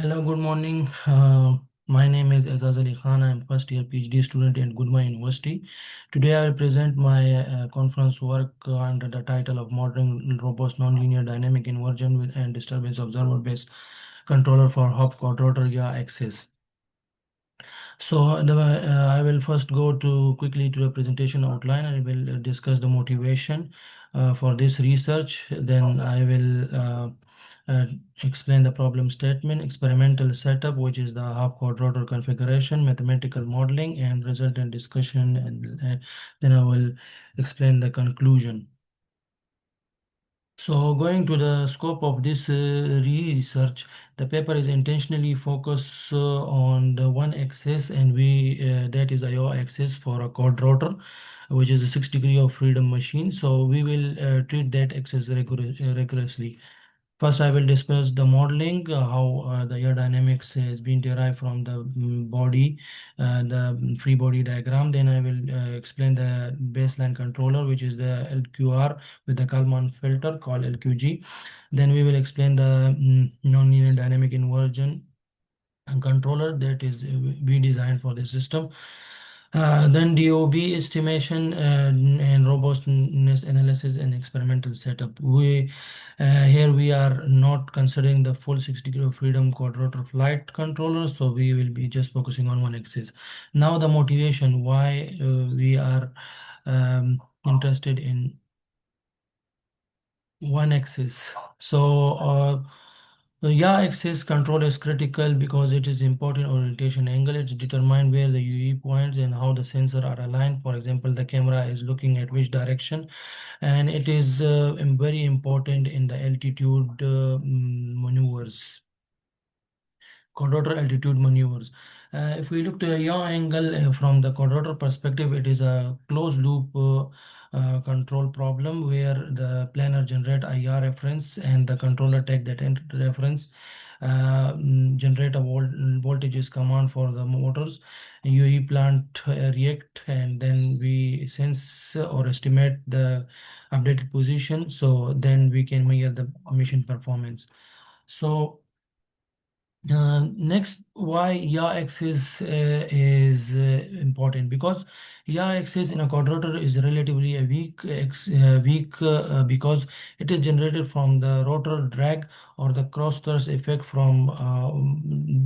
Hello, good morning. My name is Azaz Ali Khan. I am first year PhD student at Goodma University. Today I will present my conference work under the title of Modeling Robust Nonlinear Dynamic Inversion and Disturbance Observer Based Controller for Hop Quadrotor Axis. I will first go to quickly to the presentation outline. I will discuss the motivation for this research. Then I will uh, explain the problem statement, experimental setup, which is the half quadrotor configuration, mathematical modeling, and resultant discussion. And then I will explain the conclusion. So, going to the scope of this research, the paper is intentionally focused on the one axis, and we that is IO axis for a quadrotor, which is a 6 degree of freedom machine. So, we will treat that axis rigorously. First, I will discuss the modeling, how the aerodynamics has been derived from the body, the free body diagram. Then I will explain the baseline controller, which is the LQR with the Kalman filter called LQG. Then we will explain the nonlinear dynamic inversion controller that is we designed for the system. Then DOB estimation and robustness analysis and experimental setup. We here we are not considering the full 6 degree of freedom quadrotor flight controller, so we will be just focusing on one axis. Now the motivation why we are interested in one axis. The axis control is critical because it is important orientation angle. It's determined where the UE points and how the sensor are aligned. For example, the camera is looking at which direction, and it is very important in the altitude maneuvers, quadrotor altitude maneuvers. If we look to a yaw angle from the quadrotor perspective, it is a closed loop control problem where the planner generate a yaw reference and the controller take that reference, generate a voltages command for the motors. UE plant react, and then we sense or estimate the updated position. So then we can measure the mission performance. So next, why yaw axis is important? Because yaw axis in a quadrotor is relatively a weak because it is generated from the rotor drag or the cross thrust effect from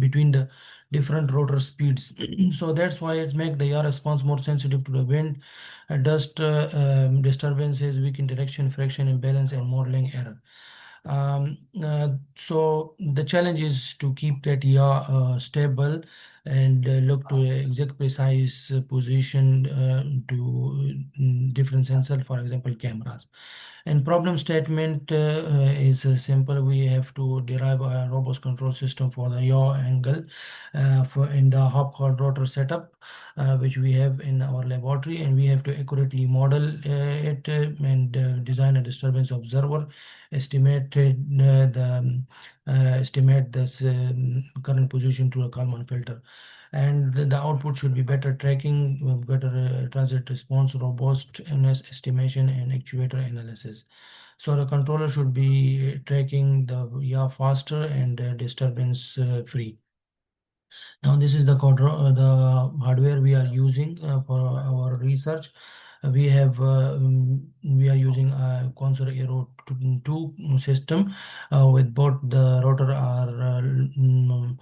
between the different rotor speeds. So that's why it makes the yaw response more sensitive to the wind, dust, disturbances, weak interaction, friction imbalance, and modeling error. So the challenge is to keep that yaw stable and look to a exact precise position to different sensor, for example, cameras. And problem statement is simple. We have to derive a robust control system for the yaw angle for in the hop quadrotor setup, which we have in our laboratory, and we have to accurately model it and design a disturbance observer, estimate this current position to a Kalman filter, and the output should be better tracking, better transit response, robustness estimation, and actuator analysis. So the controller should be tracking the yaw faster and disturbance free. Now this is the hardware we are using for our research. We are using a Consor Aero 2 system with both the rotor are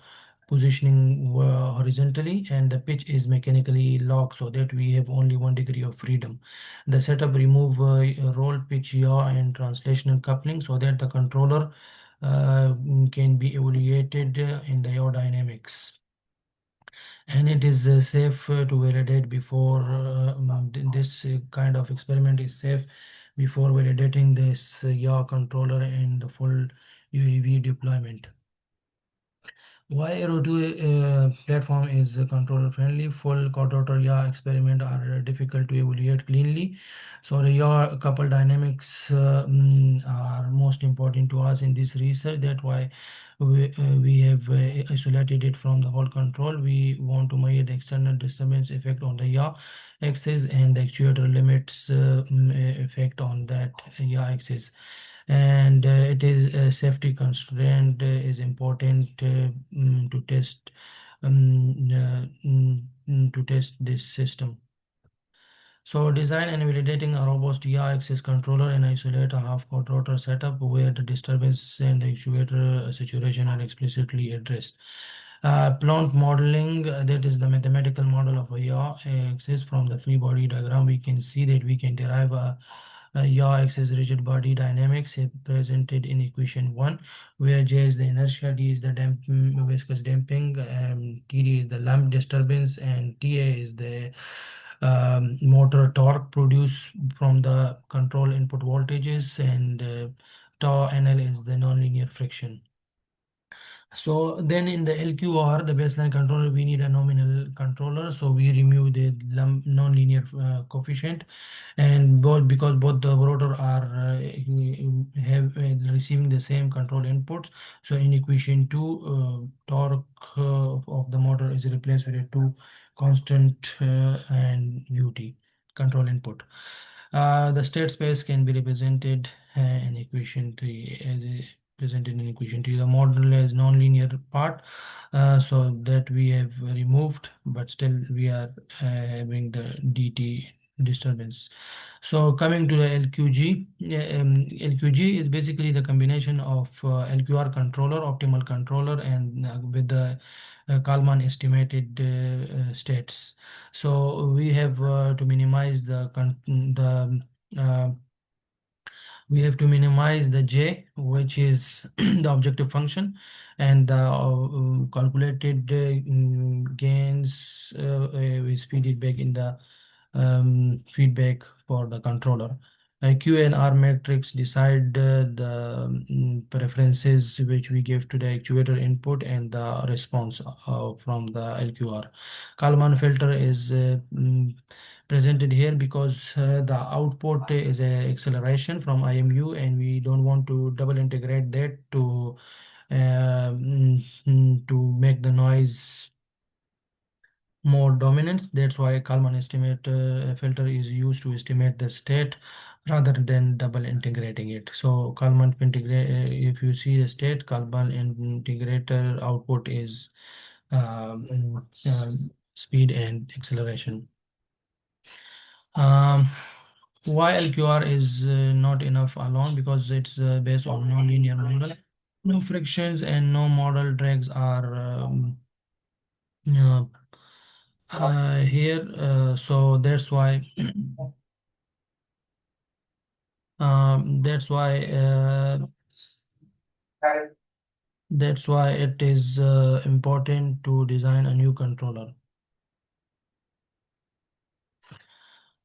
positioning horizontally, and the pitch is mechanically locked so that we have only 1 degree of freedom. The setup remove roll, pitch, yaw, and translational coupling so that the controller can be evaluated in the yaw dynamics, and it is safe to validate before this kind of experiment is safe before validating this yaw controller in the full UAV deployment. Why Aero 2 platform is controller friendly? Full quadrotor yaw experiment are difficult to evaluate cleanly. So the yaw couple dynamics are most important to us in this research. That's why we have isolated it from the whole control. We want to measure the external disturbance effect on the yaw axis and the actuator limits effect on that yaw axis. and it is a safety constraint is important to test to test this system. So design and validating a robust ER-access controller and isolate a half-chord rotor setup where the disturbance and the actuator saturation are explicitly addressed. Plant modeling, that is the mathematical model of a ER-axis from the free body diagram. We can see that we can derive a ER-axis rigid body dynamics presented in equation 1, where J is the inertia, D is the viscous damping, TD is the lump disturbance, and TA is the motor torque produced from the control input voltages, and tau NL is the nonlinear friction. So then in the LQR, the baseline controller, we need a nominal controller. So we remove the nonlinear coefficient, and both because both the rotor are have receiving the same control inputs. So in equation 2, torque of the motor is replaced with a 2 constant and ut control input. The state space can be represented in equation 3 as presented in equation 3. The model has non-linear part, so that we have removed, but still we are having the dt disturbance. So coming to the LQG, LQG is basically the combination of LQR controller, optimal controller, and with the Kalman estimated states. So we have to minimize uh, we have to minimize the j, which is the objective function, and the calculated gains we feed it back in the feedback for the controller. Q and R matrix decide the preferences which we give to the actuator input and the response from the LQR. Kalman filter is presented here because the output is a acceleration from IMU, and we don't want to double integrate that to make the noise more dominant. That's why Kalman estimate filter is used to estimate the state rather than double integrating it. So Kalman integrate, if you see the state, Kalman integrator output is speed and acceleration. Um, why LQR is not enough alone? Because it's based on non-linear model. No frictions and no model drags are uh, here. So that's why that's why it is important to design a new controller.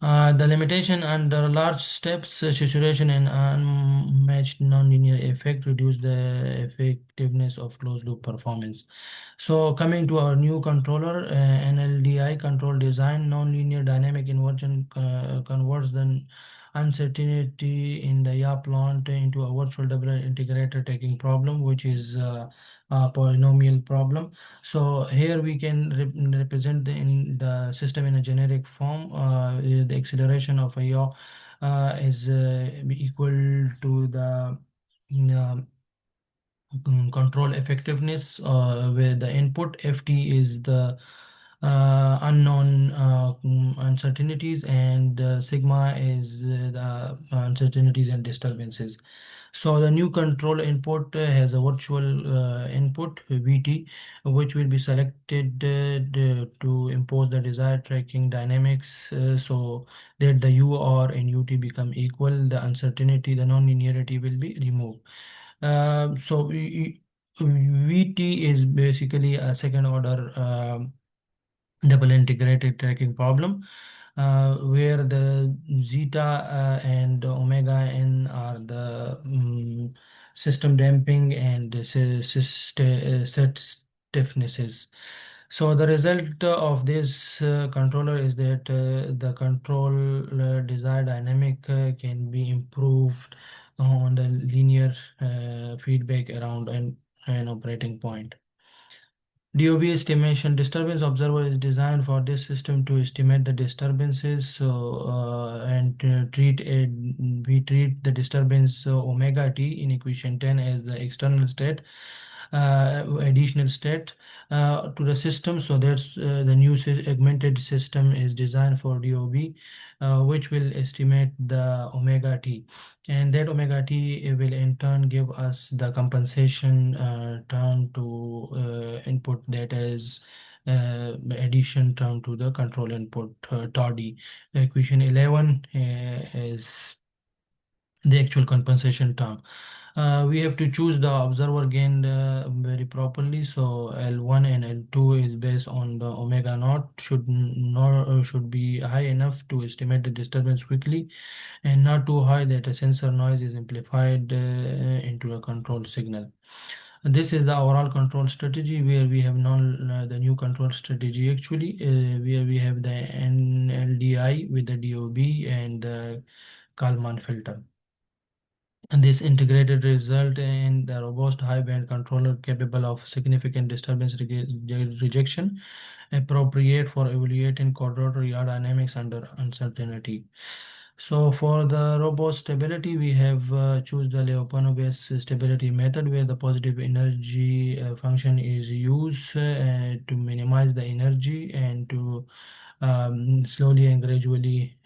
The limitation under large steps, saturation and unmatched nonlinear effect reduce the effectiveness of closed loop performance. So coming to our new controller, NLDI control design, nonlinear dynamic inversion converts the uncertainty in the YA plant into a virtual double integrator taking problem, which is a polynomial problem. So here we can represent in the system in a generic form. The acceleration of a yaw is equal to the um, control effectiveness, where the input ft is the unknown uncertainties, and sigma is the uncertainties and disturbances. So the new control input has a virtual input vt, which will be selected to impose the desired tracking dynamics, so that the ur and ut become equal. The uncertainty, the non-linearity will be removed. VT is basically a second order double integrated tracking problem, where the zeta and omega n are the system damping and set stiffnesses. So the result of this controller is that the control desired dynamic can be improved on the linear feedback around an operating point. DOB estimation, disturbance observer is designed for this system to estimate the disturbances. We treat the disturbance omega t in equation 10 as the external state, additional state to the system. So that's the new augmented system is designed for DOB, which will estimate the omega t, and that omega t will in turn give us the compensation term to input, that is addition term to the control input, tau d. Equation 11 is the actual compensation term. We have to choose the observer gain very properly. So L1 and L2 is based on the omega naught, should be high enough to estimate the disturbance quickly, and not too high that a sensor noise is amplified into a control signal. This is the overall control strategy, where we have the new control strategy actually, where we have the NLDI with the DOB and the Kalman filter. And this integrated result in the robust high band controller capable of significant disturbance rejection, appropriate for evaluating quadrature yaw dynamics under uncertainty. So for the robust stability, we have choose the Lyapunov-based stability method, where the positive energy function is used to minimize the energy and to slowly and gradually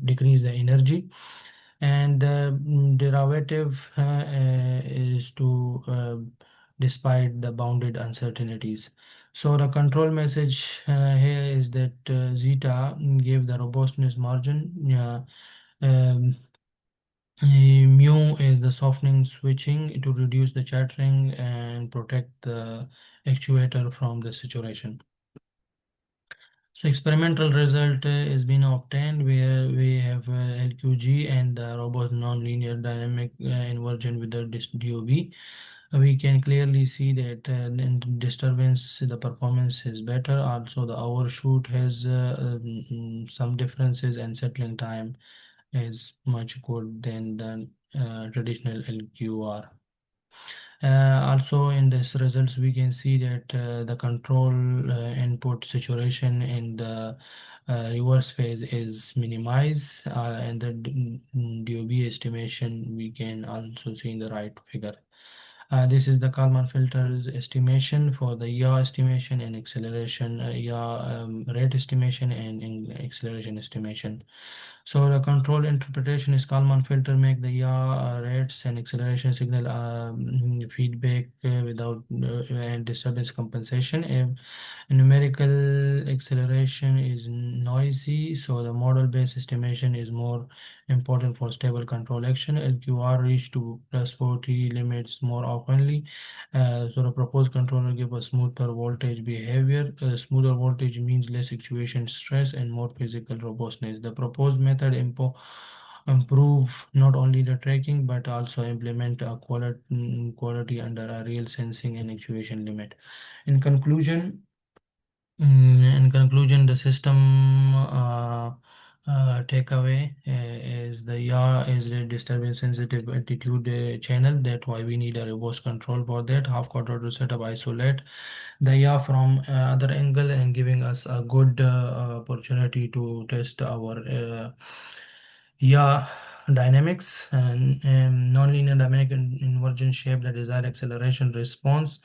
decrease the energy. And the derivative is to despite the bounded uncertainties. So the control message here is that zeta gave the robustness margin. Mu is the softening switching to reduce the chattering and protect the actuator from the saturation. So experimental result is been obtained, where we have LQG and the robust nonlinear dynamic inversion with the DOB. We can clearly see that in disturbance, the performance is better. Also, the overshoot has some differences, and settling time is much good than the traditional LQR. Also in this results, we can see that the control input saturation in the reverse phase is minimized, and the DOB estimation we can also see in the right figure. This is the Kalman filter's estimation for the yaw estimation and acceleration, yaw rate estimation and acceleration estimation. So the control interpretation is Kalman filter make the yaw rates and acceleration signal feedback without and disturbance compensation. If numerical acceleration is noisy, so the model-based estimation is more important for stable control action. LQR reach to plus 40 limits more oftenly. So the proposed controller give a smoother voltage behavior. Smoother voltage means less actuation stress and more physical robustness. The proposed method improve not only the tracking but also implement a quality under a real sensing and actuation limit. In conclusion, the system takeaway is the yaw is a disturbance sensitive attitude channel. That's why we need a reverse control for that. Half quarter to set up isolate the yaw from other angle and giving us a good opportunity to test our yaw dynamics, and nonlinear dynamic inversion shape the desired acceleration response.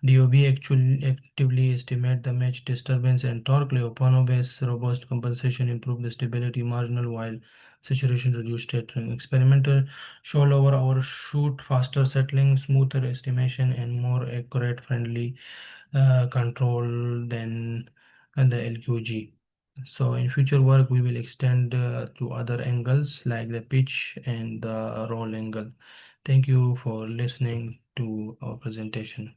DOB actually actively estimate the match disturbance and torque. Leopano-based robust compensation improve the stability marginal while saturation reduced tethering. Experimental show lower overshoot, faster settling, smoother estimation, and more accurate friendly control than the LQG. So in future work, we will extend to other angles like the pitch and the roll angle. Thank you for listening to our presentation.